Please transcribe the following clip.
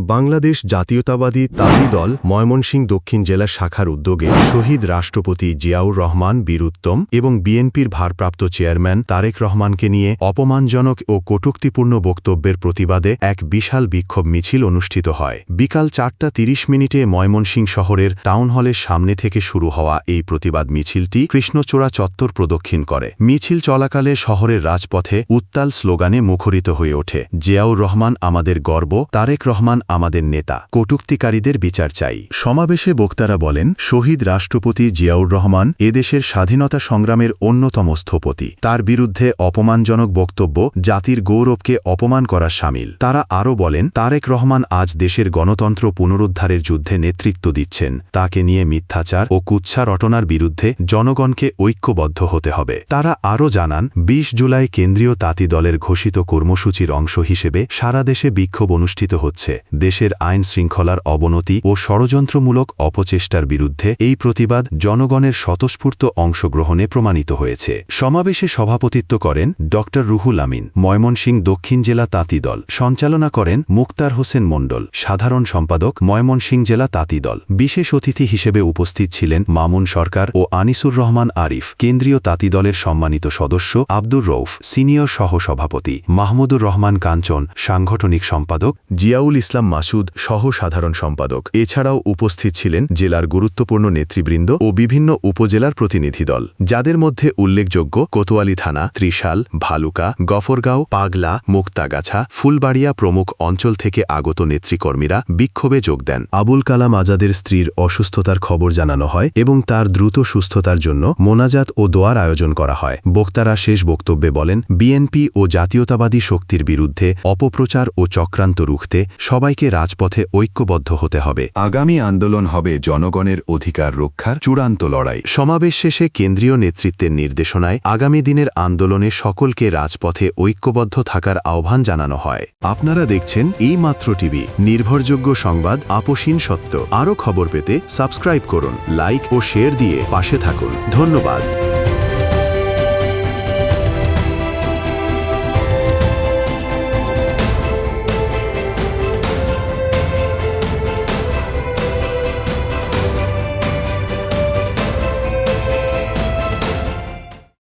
বাংলাদেশ জাতীয়তাবাদী তাঁতি দল ময়মনসিংহ দক্ষিণ জেলা শাখার উদ্যোগে শহীদ রাষ্ট্রপতি জিয়াউর রহমান বীর উত্তম এবং বিএনপির ভারপ্রাপ্ত চেয়ারম্যান তারেক রহমানকে নিয়ে অপমানজনক ও কটূক্তিপূর্ণ বক্তব্যের প্রতিবাদে এক বিশাল বিক্ষোভ মিছিল অনুষ্ঠিত হয়। বিকাল 4:30 ময়মনসিংহ শহরের টাউন হলের সামনে থেকে শুরু হওয়া এই প্রতিবাদ মিছিলটি কৃষ্ণচূড়া চত্বর প্রদক্ষিণ করে। মিছিল চলাকালে শহরের রাজপথে উত্তাল স্লোগানে মুখরিত হয়ে ওঠে, জিয়াউর রহমান আমাদের গর্ব, তারেক রহমান আমাদের নেতা, কটূক্তিকারীদের বিচার চাই। সমাবেশে বক্তারা বলেন, শহীদ রাষ্ট্রপতি জিয়াউর রহমান এদেশের স্বাধীনতা সংগ্রামের অন্যতম স্থপতি। তার বিরুদ্ধে অপমানজনক বক্তব্য জাতির গৌরবকে অপমান করা শামিল। তারা আরও বলেন, তারেক রহমান আজ দেশের গণতন্ত্র পুনরুদ্ধারের যুদ্ধে নেতৃত্ব দিচ্ছেন। তাকে নিয়ে মিথ্যাচার ও কুৎসা রটনার বিরুদ্ধে জনগণকে ঐক্যবদ্ধ হতে হবে। তারা আরও জানান, 20 জুলাই কেন্দ্রীয় তাঁতি দলের ঘোষিত কর্মসূচির অংশ হিসেবে সারা দেশে বিক্ষোভ অনুষ্ঠিত হচ্ছে। দেশের আইন শৃঙ্খলার অবনতি ও ষড়যন্ত্রমূলক অপচেষ্টার বিরুদ্ধে এই প্রতিবাদ জনগণের স্বতঃস্ফূর্ত অংশগ্রহণে প্রমাণিত হয়েছে। সমাবেশে সভাপতিত্ব করেন ড রুহুল আমিন, ময়মনসিংহ দক্ষিণ জেলা তাঁতি দল। সঞ্চালনা করেন মুক্তার হোসেন মণ্ডল, সাধারণ সম্পাদক, ময়মনসিংহ জেলা তাঁতি দল। বিশেষ অতিথি হিসেবে উপস্থিত ছিলেন মামুন সরকার ও আনিসুর রহমান আরিফ, কেন্দ্রীয় তাঁতি দলের সম্মানিত সদস্য আব্দুর রউফ, সিনিয়র সহ-সভাপতি মাহমুদুর রহমান কাঞ্চন, সাংগঠনিক সম্পাদক জিয়াউল ইসলাম মাসুদ, সহ সাধারণ সম্পাদক। এছাড়াও উপস্থিত ছিলেন জেলার গুরুত্বপূর্ণ নেতৃবৃন্দ ও বিভিন্ন উপজেলার প্রতিনিধি দল, যাদের মধ্যে উল্লেখযোগ্য কোতোয়ালি থানা, ত্রিশাল, ভালুকা, গফরগাঁও, পাগলা, মুক্তাগাছা, ফুলবাড়িয়া প্রমুখ অঞ্চল থেকে আগত নেতৃকর্মীরা বিক্ষোভে যোগ দেন। আবুল কালাম আজাদের স্ত্রীর অসুস্থতার খবর জানানো হয় এবং তার দ্রুত সুস্থতার জন্য মোনাজাত ও দোয়ার আয়োজন করা হয়। বক্তারা শেষ বক্তব্যে বলেন, বিএনপি ও জাতীয়তাবাদী শক্তির বিরুদ্ধে অপপ্রচার ও চক্রান্ত রুখতে সবাইকে রাজপথে ঐক্যবদ্ধ হতে হবে। আগামী আন্দোলন হবে জনগণের অধিকার রক্ষার চূড়ান্ত লড়াই। সমাবেশ শেষে কেন্দ্রীয় নেতৃত্বের নির্দেশনায় আগামী দিনের আন্দোলনে সকলকে রাজপথে ঐক্যবদ্ধ থাকার আহ্বান জানানো হয়। আপনারা দেখছেন এই মাত্র টিভি, নির্ভরযোগ্য সংবাদ, আপোষহীন সত্য। আরও খবর পেতে সাবস্ক্রাইব করুন, লাইক ও শেয়ার দিয়ে পাশে থাকুন। ধন্যবাদ।